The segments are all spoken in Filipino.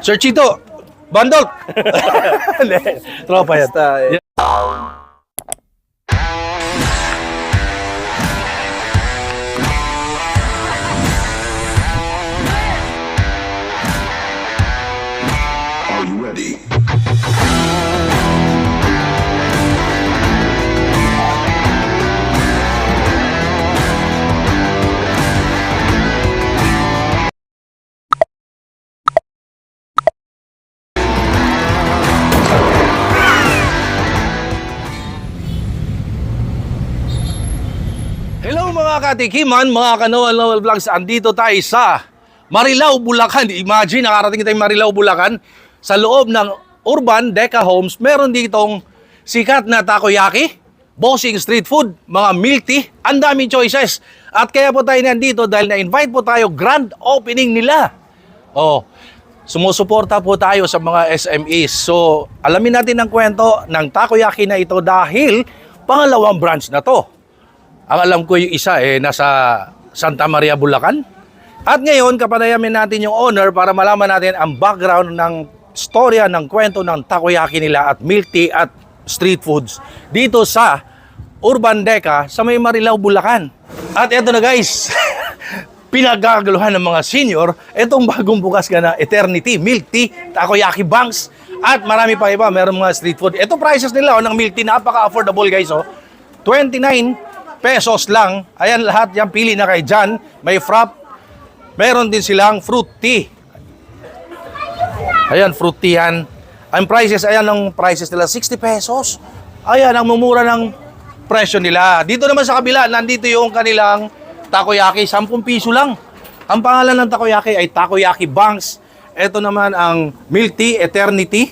Sir Chito, bandol! Tropa yan. Are you ready? Hello mga katikiman, mga Kanoal Vlogs. Andito tayo sa Marilao, Bulacan. Imagine, nakarating tayo Marilao, Bulacan. Sa loob ng Urban Deca Homes, meron ditong sikat na takoyaki, bossing street food, mga milk tea, ang daming choices. At kaya po tayo nandito dahil na-invite po tayo, grand opening nila. Oh, sumusuporta po tayo sa mga SMEs. So, alamin natin ang kwento ng takoyaki na ito dahil pangalawang branch na to. Ang alam ko yung isa nasa Santa Maria, Bulacan. At ngayon, kapanayamin natin yung owner para malaman natin ang background ng storya ng kwento ng takoyaki nila at milk tea at street foods dito sa Urban Deca sa may Marilao, Bulacan. At eto na guys, pinagaguluhan ng mga senior itong bagong bukas ka na Eternity Milk Tea, Takoyaki Banks at marami pa iba. Meron mga street food. Ito prices nila ng milk tea, napaka-affordable guys. 29 pesos lang. Ayan, lahat yan, pili na kay Jan. May frap. Meron din silang fruit tea. Ayan, fruit tea yan. Ang prices, ayan ang prices nila, 60 pesos. Ayan, ang mumura ng presyo nila. Dito naman sa kabila, nandito yung kanilang takoyaki, 10 piso lang. Ang pangalan ng takoyaki ay Takoyaki Banks. Ito naman ang milk tea, Eternity.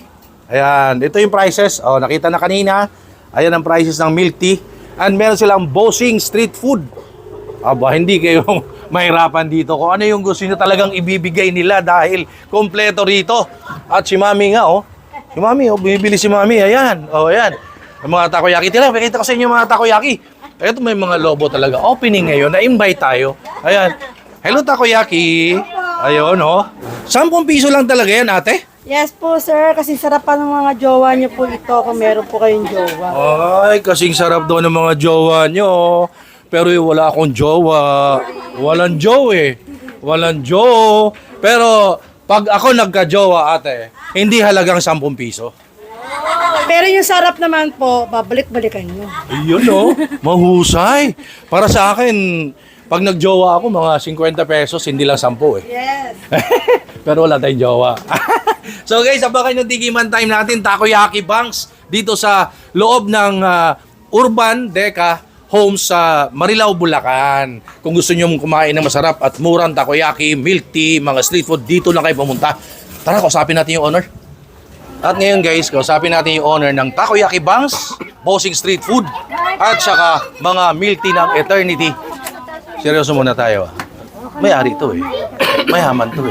Ayan, ito yung prices. Oh, nakita na kanina. Ayan ang prices ng milk tea. And meron silang bossing street food. Aba, hindi kayo mahirapan dito kung ano yung gusto nyo talagang ibibigay nila dahil kompleto rito. At si Mami nga, si Mami, bumibili si Mami. Ayan, ayan. Yung mga takoyaki. Tila, pakita ko sa inyo mga takoyaki. Ito may mga lobo talaga. Opening ngayon, na-invite tayo. Ayan. Hello, takoyaki. Ayun, 10 piso lang talaga yan, ate. Yes po, sir. Kasi sarap pa ng mga jowa niyo po ito kung meron po kayong jowa. Ay, kasing sarap daw ng mga jowa nyo. Pero wala akong jowa. Walang jow Walang jow. Pero pag ako nagka-jowa, ate, hindi halagang 10 piso. Pero yung sarap naman po, babalik-balikan nyo. Ayun, mahusay. Para sa akin, pag nagjowa ako, mga 50 pesos, hindi lang 10 Yes. Pero wala tayong jowa. So guys, abangan yung tikiman time natin, Takoyaki Banks, dito sa loob ng Urban Deca Homes sa Marilao, Bulacan. Kung gusto nyo kumain ng masarap at murang takoyaki, milk tea, mga street food, dito lang kayo pumunta. Tara, kausapin natin yung owner. At ngayon guys, kausapin natin yung owner ng Takoyaki Banks, bossing street food, at saka mga milk tea ng Eternity. Seryoso muna tayo. May-ari ito Mayaman to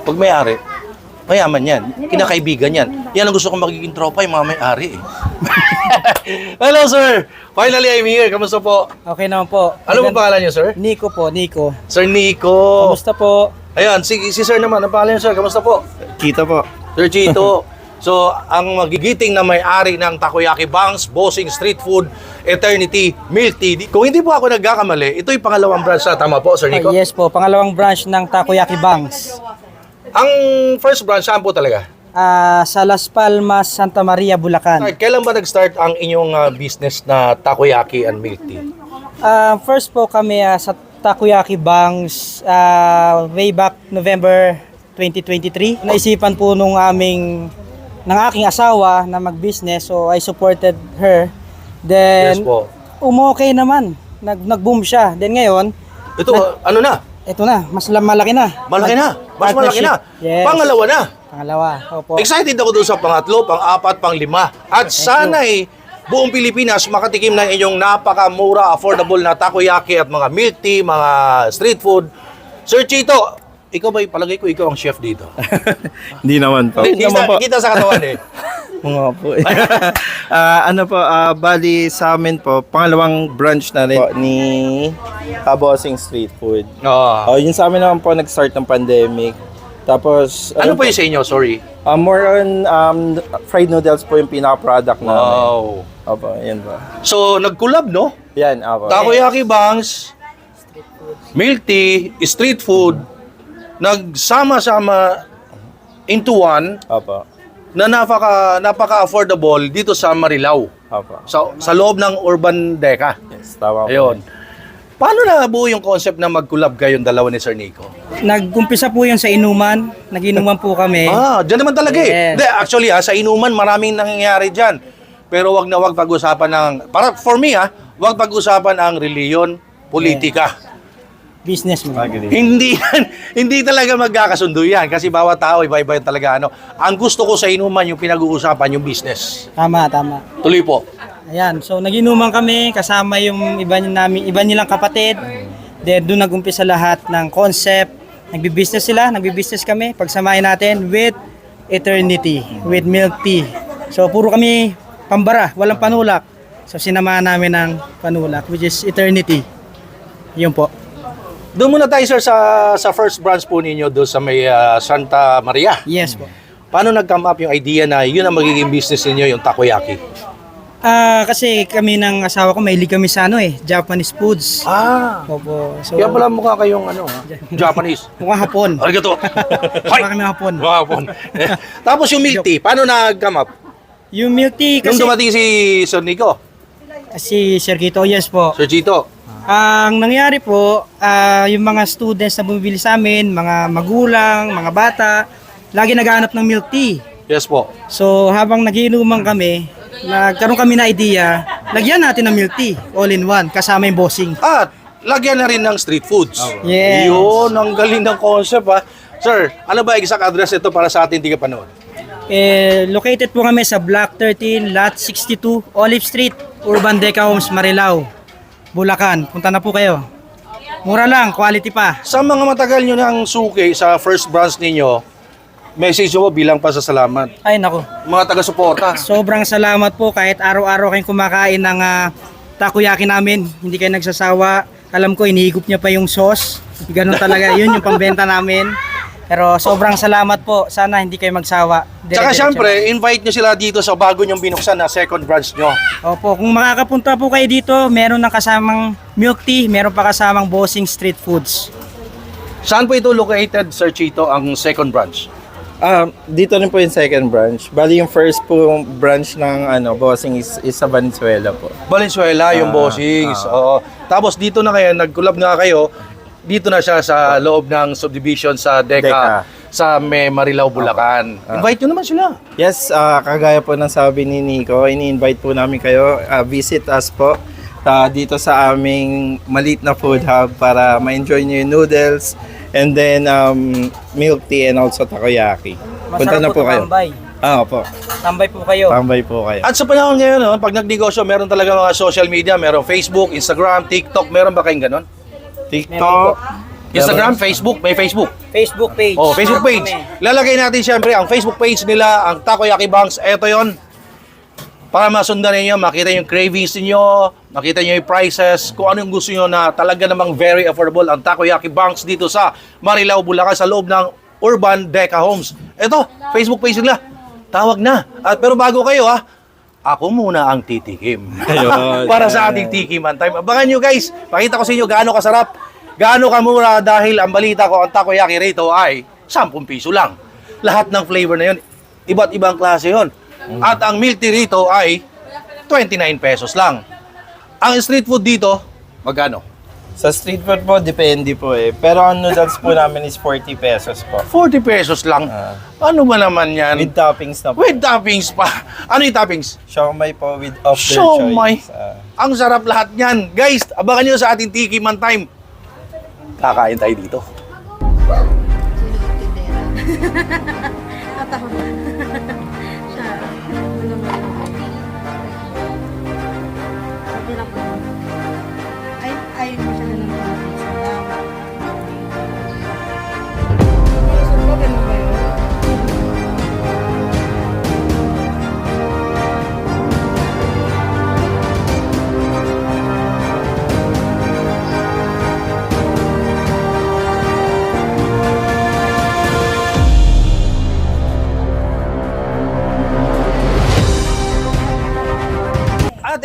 Pag may-ari, mayaman yan. Kinakaibigan yan. Yan ang gusto kong magiging tropa, yung mga may-ari Hello sir! Finally I'm here. Kamusta po? Okay naman po. Ano po pangalan niyo sir? Nico po, Nico. Sir Nico. Kamusta po? Ayan, si sir naman. Ang pangalan niyo sir? Kamusta po? Kita po. Sir Chito. So, ang magigiting na may-ari ng Takoyaki Banks, bossing street food, Eternity Milk Tea. Kung hindi po ako nagkakamali, ito yung pangalawang branch na tama po, Sir Nico? Yes po, pangalawang branch ng Takoyaki Banks. Ang first branch, saan po talaga? Sa Las Palmas, Santa Maria, Bulacan. Kailan ba nag-start ang inyong business na Takoyaki and Milk Tea? First po kami sa Takoyaki Banks way back November 2023. Naisipan po ng aking asawa na mag-business, so I supported her. Then, Yes po. umokay naman. Nag-boom siya. Then ngayon, Ito, ano na? ito na, mas malaki na. Malaki na. Mas malaki na. Yes. Pangalawa na. Pangalawa, opo. Excited ako doon sa pangatlo, pang-apat, pang-5. At sana'y buong Pilipinas makatikim ng inyong napakamura, affordable na takoyaki at mga milk tea, mga street food. Sir Chito, ikaw ba, palagay ko ikaw ang chef dito? Hindi naman po. Kita sa katawan Mga po. Bali sa amin po, pangalawang branch na rin po ni Bossing Street Food. Oo. Yun sa amin naman po nag-start ng pandemic. Tapos, Ano po yung sa inyo? Sorry. more on fried noodles po yung pinaka-product namin. Wow. Opo, yan po. So, nag-collab, no? Yan, opo. Takoyaki bangs, milk tea, street food, nagsama-sama into one Opo. na napaka-affordable dito sa Marilao. Opo. Sa loob ng Urban Deca. Yes, tama po. Ayun. Paano nabuo yung concept na mag-collab kayong dalawa ni Sir Nico? Nag-umpisa po yun sa inuman. Nag-inuman po kami. Diyan naman talaga eh. Yes. Hindi, actually sa inuman maraming nangyayari diyan. Pero wag na wag pag-usapan for me wag pag-usapan ang reliyon, politika. Business mo. Hindi talaga magkakasundo yan kasi bawat tao iba-iba yung talaga Ang gusto ko sa inuman yung pinag-uusapan yung business. Tama. Tuloy po. Ayan, so naginuman kami kasama yung iba nilang kapatid. Then doon nag-umpisa lahat ng concept. Nagbi-business sila, nagbi-business kami. Pagsamahin natin with eternity, with milk tea. So puro kami pambara, walang panulak. So sinamahan namin ng panulak which is eternity. Yun po. Doon muna tayo sir sa first branch po ninyo doon sa may Santa Maria. Yes po. Paano nag-come up yung idea na yun ang magiging business ninyo, yung takoyaki? Kasi kami ng asawa ko, mahilig kami sa Japanese foods. Opo. So, Kaya pala mukha kayong Japanese. mukha hapon. Arigato. Mukha kami hapon. Hapon. Tapos yung milk tea, paano nag-come up? Yung milk tea Nung kasi, dumating si Sir Nico, si Sir Kito, yes po. Sir Chito, Ang nangyari po, yung mga students na bumibili sa amin, mga magulang, mga bata, lagi naghahanap ng milk tea. yes po. So habang nagiinuman kami, nagkaroon kami na idea, lagyan natin ng milk tea, all in one, kasama yung bossing. At lagyan na rin ng street foods. Yes. Yun, ang galing ng concept Sir, ano ba exact address ito para sa ating tigapanood? Located po kami sa Block 13, Lot 62, Olive Street, Urban Deca Homes, Marilao, Bulacan. Punta na po kayo. Mura lang, quality pa. Sa mga matagal nyo ng suki sa first branch ninyo, message nyo bilang pasasalamat. Ay nako, Mga taga-suporta. sobrang salamat po kahit araw-araw kayong kumakain ng takoyaki namin. Hindi kayo nagsasawa. Alam ko, inihigop niya pa yung sauce. Ganun talaga, yun yung pambenta namin. Pero sobrang salamat po. Sana hindi kayo magsawa. Tsaka syempre, invite nyo sila dito sa bago nyong binuksan na second branch nyo. Opo, kung makakapunta po kayo dito, meron ng kasamang milk tea, meron pa kasamang bossing street foods. Saan po ito located, Sir Chito, ang second branch? Dito rin po yung second branch. Bali yung first po branch ng bossing is sa Valenzuela po. Valenzuela, yung bossings. Oo. Tapos dito na kayo, nag-collab na kayo, dito na siya sa loob ng subdivision sa Deca. Sa may Marilao, Bulacan. Invite nyo naman sila. Yes, kagaya po ng sabi ni Nico, ini-invite po namin kayo. Visit us po dito sa aming maliit na food hub para ma-enjoy nyo yung noodles and then milk tea and also takoyaki. Punta na po kayo. Tambay. Opo. Tambay po kayo. Tambay po kayo. At sa panahon ngayon, pag nagnegosyo, meron talaga mga social media, meron Facebook, Instagram, TikTok, meron ba kayong ganon? TikTok. Instagram, Facebook, may Facebook. Facebook page. Oh, Facebook page. Lalagay natin siyempre ang Facebook page nila, ang Takoyaki Bangs. Ito yon. Para masundan ninyo, makita yung cravings niyo, makita niyo yung prices, kung ano yung gusto niyo na talaga namang very affordable ang Takoyaki Bangs dito sa Marilao, Bulacan sa loob ng Urban Deca Homes. Ito, Facebook page nila. Tawag na. Pero bago kayo ako muna ang titikim. Ayun. Para sa ating tikiman time. Abangan nyo guys, pakita ko sa inyo gaano kasarap, gaano kamura dahil ang balita ko ang takoyaki rito ay 10 piso lang. Lahat ng flavor na yun, iba't ibang klase yun. At ang milk tea rito ay 29 pesos lang. Ang street food dito, magkano? Sa street food po, depende po eh. Pero ang noodles po namin is 40 pesos po. 40 pesos lang. Ano ba naman yan? With toppings na po. With toppings pa. Ano yung toppings? Siomai po with of their Siomai. choice. Ang sarap lahat yan. Guys, abangan nyo sa ating Tikiman Time. Kakain tayo dito. Ay mo siya ng salamat.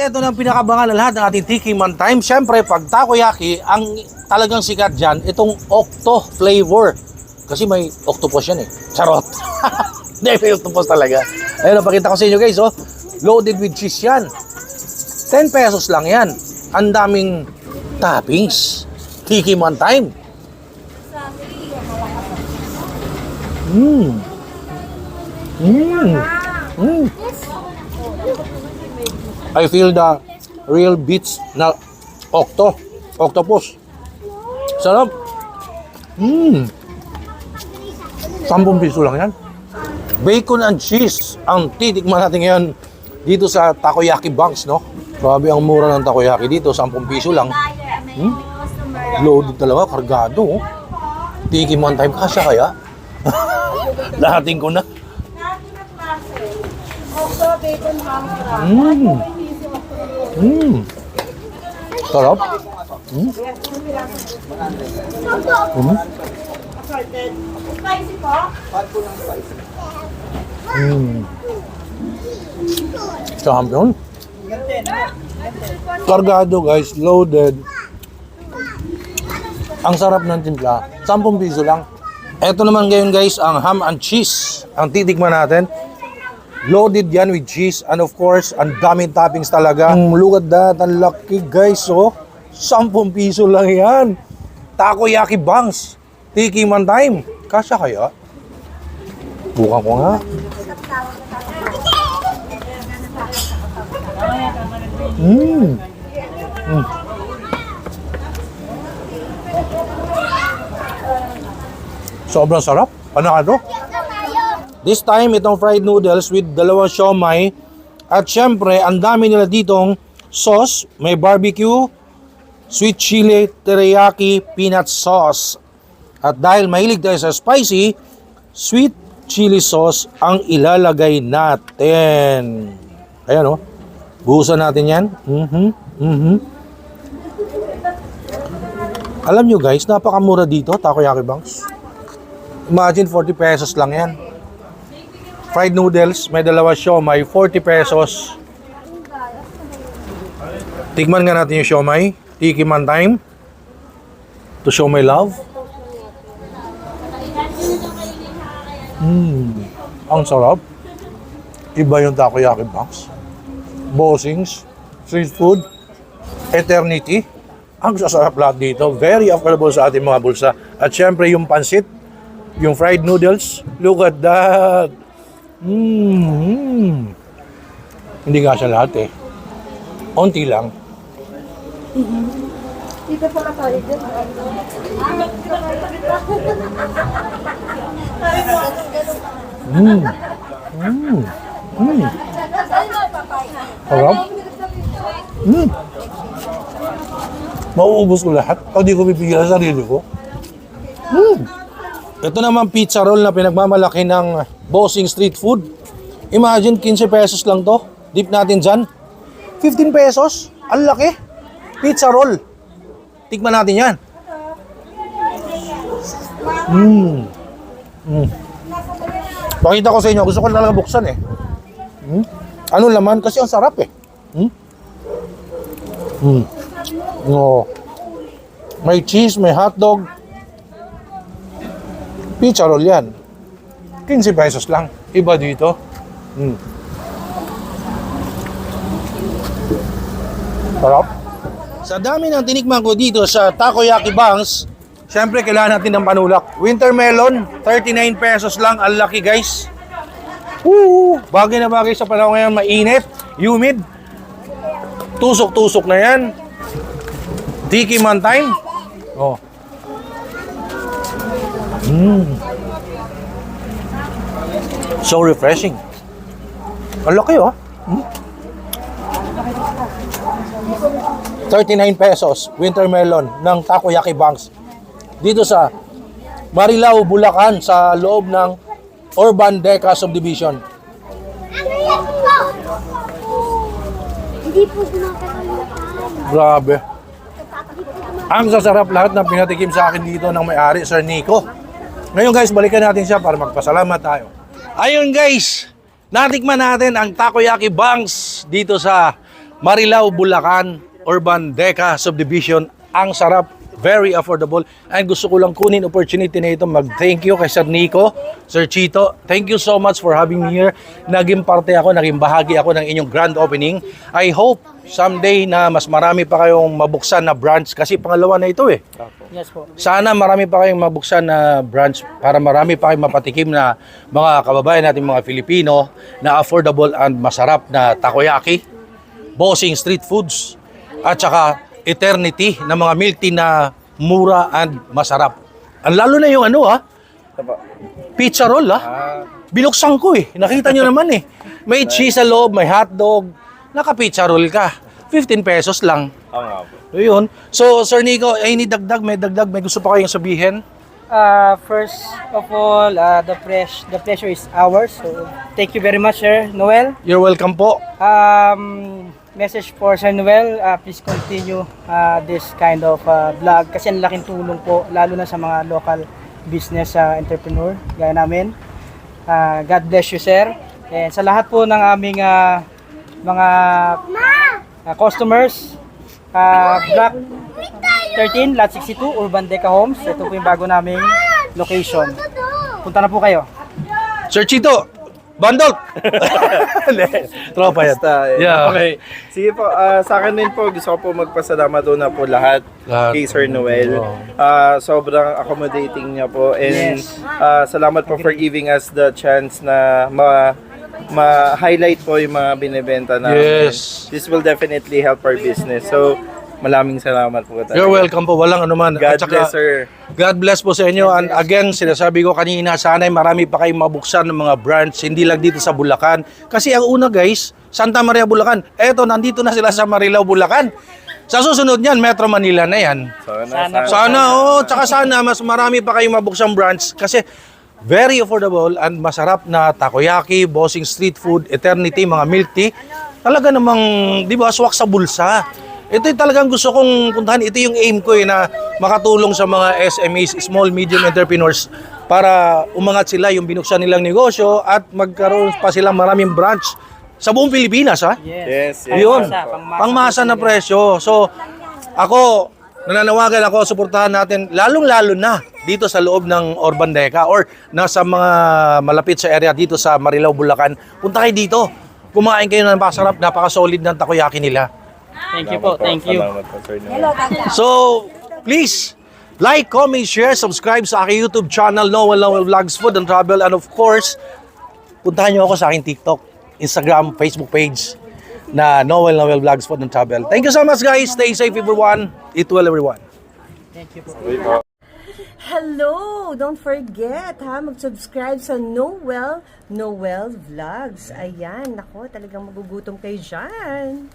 eto na ang pinakabangan na lahat ng ating Tikiman Time. Siyempre, pag takoyaki, ang talagang sikat dyan, itong octo flavor. Kasi may octopus yan eh. Charot. Hindi, may octopus talaga. Ayun, napakita ko sa inyo guys, oh. Loaded with cheese yan. 10 pesos lang yan. Ang daming toppings. Tikiman Time. I feel the real beats na octopus. Sarap. 10 piso lang yan. Bacon and cheese ang titikman natin ngayon dito sa Takoyaki Banks, no? Grabe ang mura ng takoyaki dito, 10 piso lang. Loaded talaga, kargado. Oh. Tikiman Time, kasya kaya? Lahating ko na. Sarap. Champion. Kargado guys, loaded. Ang sarap ng timpla. 10 piso lang. Ito naman ngayon guys, ang ham and cheese. Ang titikman natin. Loaded yan with cheese. And of course, ang daming toppings talaga. Look at that. Ang laki guys. Oh. 10 piso lang yan. Takoyaki Banks. Tikiman Time. Kasya kaya? Bukan ko nga. Sobrang sarap. Panado. This time, itong fried noodles with dalawang siomai. At syempre, ang dami nila ditong sauce. May barbecue, sweet chili, teriyaki, peanut sauce. At dahil mahilig tayo sa spicy, sweet chili sauce ang ilalagay natin. Ayan o. Buhusan natin yan. Alam nyo guys, napakamura dito, Takoyaki Banks. Imagine 40 pesos lang yan. Fried noodles, may dalawa siomai, 40 pesos. Tikman nga natin yung siomai. Tikiman Time. To show my love. Ang sarap. Iba yung Takoyaki Banks. Bossings, street food, eternity. Ang sasarap lahat dito. Very affordable sa ating mga bulsa. At syempre yung pansit, yung fried noodles. Look at that. Hindi nga siya lahat eh. Onti lang. Dito pala tayo dyan. Sarap. Mauubos ko lahat. Pag di ko pipigilan sa sarili ko. Ito naman pizza roll na pinagmamalaki ng Bossing Street Food. Imagine 15 pesos lang to. Dip natin dyan. 15 pesos. Ang laki. Pizza roll. Tikman natin yan. Pakita ko sa inyo. Gusto ko talaga buksan eh. Ano laman? Kasi ang sarap eh. No. May cheese, may hotdog. Pizza roll yan. 15 pesos lang. Iba dito. Sarap. Sa dami ng tinikman ko dito sa Takoyaki Banks, syempre kailangan natin ng panulak. Winter melon, 39 pesos lang. Ang laki guys. Bagay na bagay sa panahon ngayon. Mainit, humid. Tusok-tusok na yan. Tikiman Time. Oh. So refreshing. Ang laki oh. 39 pesos winter melon ng Takoyaki Banks dito sa Marilao, Bulacan sa loob ng Urban Deca Subdivision. Hindi po kumakakalatan. Grabe. Ang sasarap lahat ng pinatikim sa akin dito ng may-ari, Sir Nico. Ngayon guys, balikan natin siya para magpasalamat tayo. Ayun guys, natikman natin ang Takoyaki Banks dito sa Marilao, Bulacan, Urban Deca Subdivision. Ang sarap, very affordable. And gusto ko lang kunin opportunity na ito mag-thank you kay Sir Nico, Sir Chito. Thank you so much for having me here. Naging parte ako, naging bahagi ako ng inyong grand opening. I hope someday na mas marami pa kayong mabuksan na branch kasi pangalawa na ito eh. Yes po. Sana marami pa kayong mabuksan na branch para marami pa kayong mapatikim na mga kababayan natin mga Filipino na affordable and masarap na takoyaki, bossing street foods, at saka eternity na mga milk tea na mura and masarap. Ang lalo na yung pizza roll Binuksan ko eh. Nakita nyo naman eh. May cheese sa loob, may hotdog, naka-pizza roll ka. 15 pesos lang. Oo nga po. Yun. So, Sir Nico, ay dagdag, may gusto pa kayong sabihin? First of all, the pleasure is ours. So, thank you very much, Sir Noel. You're welcome po. Message for Sir Noel, please continue this kind of vlog kasi ang laking tulong po lalo na sa mga local business entrepreneur gaya namin. God bless you, sir. And sa lahat po ng aming mga customers, Block 13, Lot 62, Urban Deca Homes. Ito po yung bago naming location. Punta na po kayo. Sir Chito, bandol! Tropa yan. Yeah. Okay. Sige po, sa akin din po, gusto ko po magpasalamat doon na po lahat kay Sir Noel. Sobrang accommodating niya po. And Yes. Salamat po for giving us the chance na ma-highlight po yung mga binibenta namin. Yes. This will definitely help our business. So, maraming salamat po talaga. You're welcome po. Walang anuman. God At saka, bless, sir. God bless po sa inyo. And again, sinasabi ko kanina, sana'y marami pa kayong mabuksan ng mga branch, hindi lang dito sa Bulacan. Kasi ang una guys, Santa Maria, Bulacan. Eto, nandito na sila sa Marilao, Bulacan. Sa susunod niyan, Metro Manila na yan. Sana, tsaka sana mas marami pa kayong mabuksang branch kasi very affordable and masarap na takoyaki, bossing street food, eternity, mga milk tea. Talaga namang, di ba, swak sa bulsa. Ito yung talagang gusto kong puntahan. Ito yung aim ko na makatulong sa mga SMEs, small, medium entrepreneurs para umangat sila yung binuksan nilang negosyo at magkaroon pa silang maraming branch sa buong Pilipinas. Yes. Yun, pangmasa na presyo. So, ako, nananawagan ako, suportahan natin, lalong-lalo na dito sa loob ng Urban Deca or nasa mga malapit sa area dito sa Marilao, Bulacan. Punta kayo dito. Kumain kayo ng napakasarap, napaka-solid ng takoyaki nila. Thank you po. Thank you. Salamat po, Sir Noel. So, please, like, comment, share, subscribe sa aking YouTube channel, Noel Vlogs, Food and Travel, and of course, puntahan nyo ako sa aking TikTok, Instagram, Facebook page na Noel Vlogs, Food and Travel. Thank you so much guys. Stay safe everyone. Eat well everyone. Thank you po. Hello! Don't forget mag-subscribe sa Noel Vlogs. Ayan, nako, talagang magugutom kayo dyan.